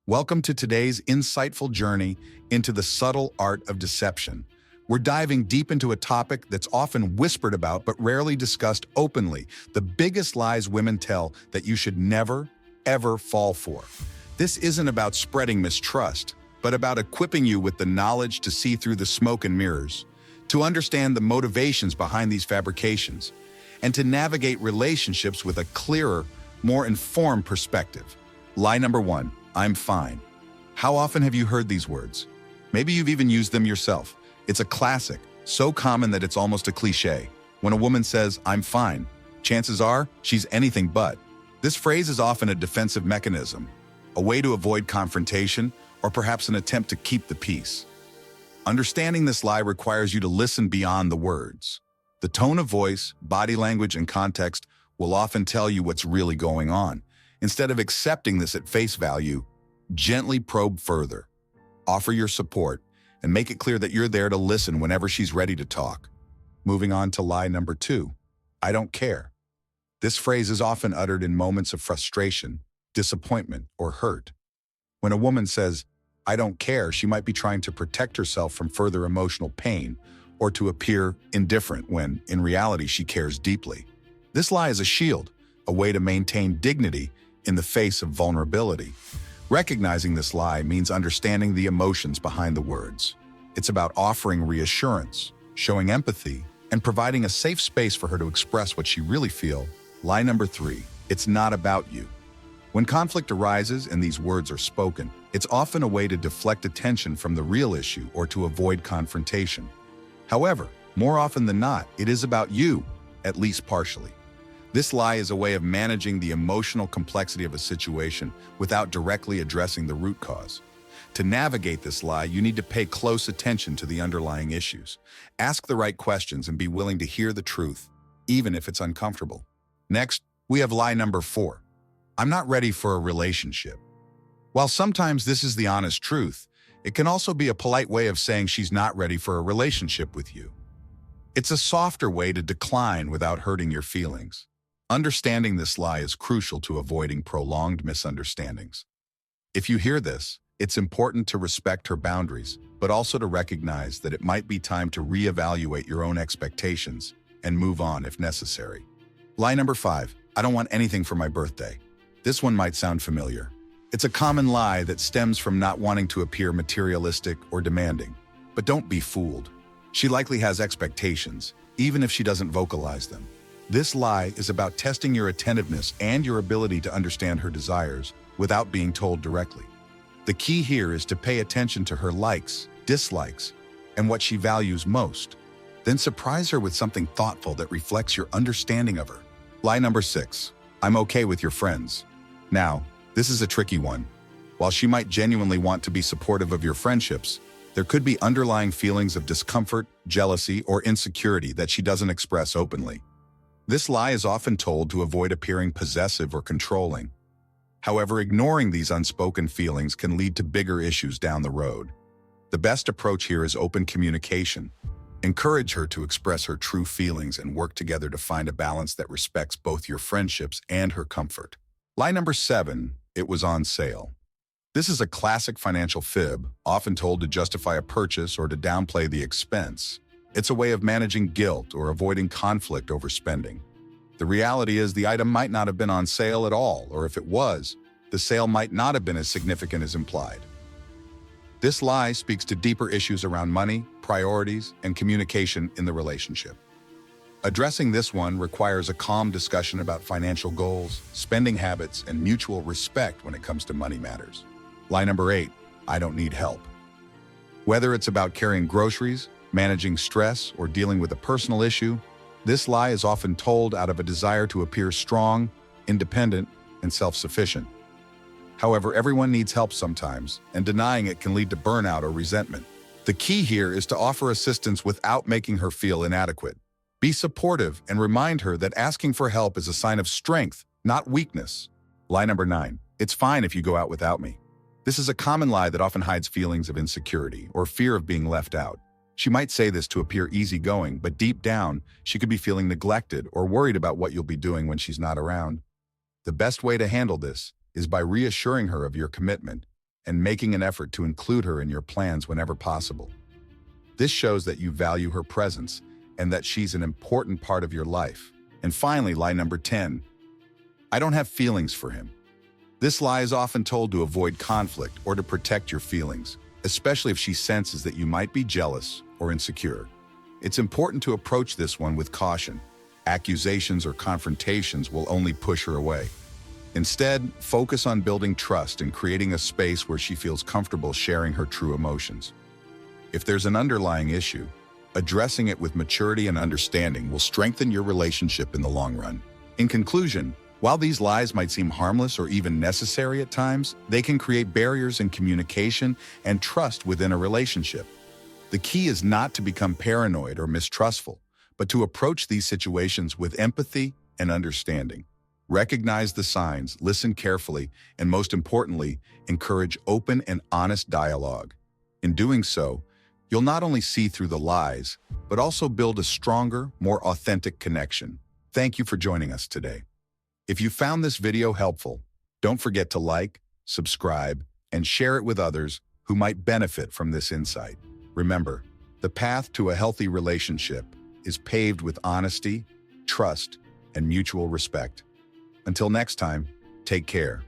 Welcome to today's insightful journey into the subtle art of deception. We're diving deep into a topic that's often whispered about but rarely discussed openly, the biggest lies women tell that you should never, ever fall for. This isn't about spreading mistrust, but about equipping you with the knowledge to see through the smoke and mirrors, to understand the motivations behind these fabrications, and to navigate relationships with a clearer, more informed perspective. Lie number one, I'm fine. How often have you heard these words? Maybe you've even used them yourself. It's a classic, so common that it's almost a cliche. When a woman says, I'm fine, chances are she's anything but. This phrase is often a defensive mechanism, a way to avoid confrontation, or perhaps an attempt to keep the peace. Understanding this lie requires you to listen beyond the words. The tone of voice, body language, and context will often tell you what's really going on. Instead of accepting this at face value, gently probe further. Offer your support and make it clear that you're there to listen whenever she's ready to talk. Moving on to lie number two, I don't care. This phrase is often uttered in moments of frustration, disappointment, or hurt. When a woman says, I don't care, she might be trying to protect herself from further emotional pain or to appear indifferent when, in reality, she cares deeply. This lie is a shield, a way to maintain dignity in the face of vulnerability. Recognizing this lie means understanding the emotions behind the words. It's about offering reassurance, showing empathy, and providing a safe space for her to express what she really feels. Lie number three, it's not about you. When conflict arises and these words are spoken, it's often a way to deflect attention from the real issue or to avoid confrontation. However, more often than not, it is about you, at least partially. This lie is a way of managing the emotional complexity of a situation without directly addressing the root cause. To navigate this lie, you need to pay close attention to the underlying issues. Ask the right questions and be willing to hear the truth, even if it's uncomfortable. Next, we have lie number four. I'm not ready for a relationship. While sometimes this is the honest truth, it can also be a polite way of saying she's not ready for a relationship with you. It's a softer way to decline without hurting your feelings. Understanding this lie is crucial to avoiding prolonged misunderstandings. If you hear this, it's important to respect her boundaries, but also to recognize that it might be time to reevaluate your own expectations and move on if necessary. Lie number five, I don't want anything for my birthday. This one might sound familiar. It's a common lie that stems from not wanting to appear materialistic or demanding. But don't be fooled. She likely has expectations, even if she doesn't vocalize them. This lie is about testing your attentiveness and your ability to understand her desires without being told directly. The key here is to pay attention to her likes, dislikes, and what she values most. Then surprise her with something thoughtful that reflects your understanding of her. Lie number six, I'm okay with your friends. Now, this is a tricky one. While she might genuinely want to be supportive of your friendships, there could be underlying feelings of discomfort, jealousy, or insecurity that she doesn't express openly. This lie is often told to avoid appearing possessive or controlling. However, ignoring these unspoken feelings can lead to bigger issues down the road. The best approach here is open communication. Encourage her to express her true feelings and work together to find a balance that respects both your friendships and her comfort. Lie number seven, it was on sale. This is a classic financial fib, often told to justify a purchase or to downplay the expense. It's a way of managing guilt or avoiding conflict over spending. The reality is the item might not have been on sale at all, or if it was, the sale might not have been as significant as implied. This lie speaks to deeper issues around money, priorities, and communication in the relationship. Addressing this one requires a calm discussion about financial goals, spending habits, and mutual respect when it comes to money matters. Lie number eight, I don't need help. Whether it's about carrying groceries, managing stress, or dealing with a personal issue, this lie is often told out of a desire to appear strong, independent, and self-sufficient. However, everyone needs help sometimes, and denying it can lead to burnout or resentment. The key here is to offer assistance without making her feel inadequate. Be supportive and remind her that asking for help is a sign of strength, not weakness. Lie number nine, it's fine if you go out without me. This is a common lie that often hides feelings of insecurity or fear of being left out. She might say this to appear easygoing, but deep down, she could be feeling neglected or worried about what you'll be doing when she's not around. The best way to handle this is by reassuring her of your commitment and making an effort to include her in your plans whenever possible. This shows that you value her presence and that she's an important part of your life. And finally, lie number 10. I don't have feelings for him. This lie is often told to avoid conflict or to protect your feelings, especially if she senses that you might be jealous or insecure. It's important to approach this one with caution. Accusations or confrontations will only push her away. Instead, focus on building trust and creating a space where she feels comfortable sharing her true emotions. If there's an underlying issue, addressing it with maturity and understanding will strengthen your relationship in the long run. In conclusion, while these lies might seem harmless or even necessary at times, they can create barriers in communication and trust within a relationship. The key is not to become paranoid or mistrustful, but to approach these situations with empathy and understanding. Recognize the signs, listen carefully, and most importantly, encourage open and honest dialogue. In doing so, you'll not only see through the lies, but also build a stronger, more authentic connection. Thank you for joining us today. If you found this video helpful, don't forget to like, subscribe, and share it with others who might benefit from this insight. Remember, the path to a healthy relationship is paved with honesty, trust, and mutual respect. Until next time, take care.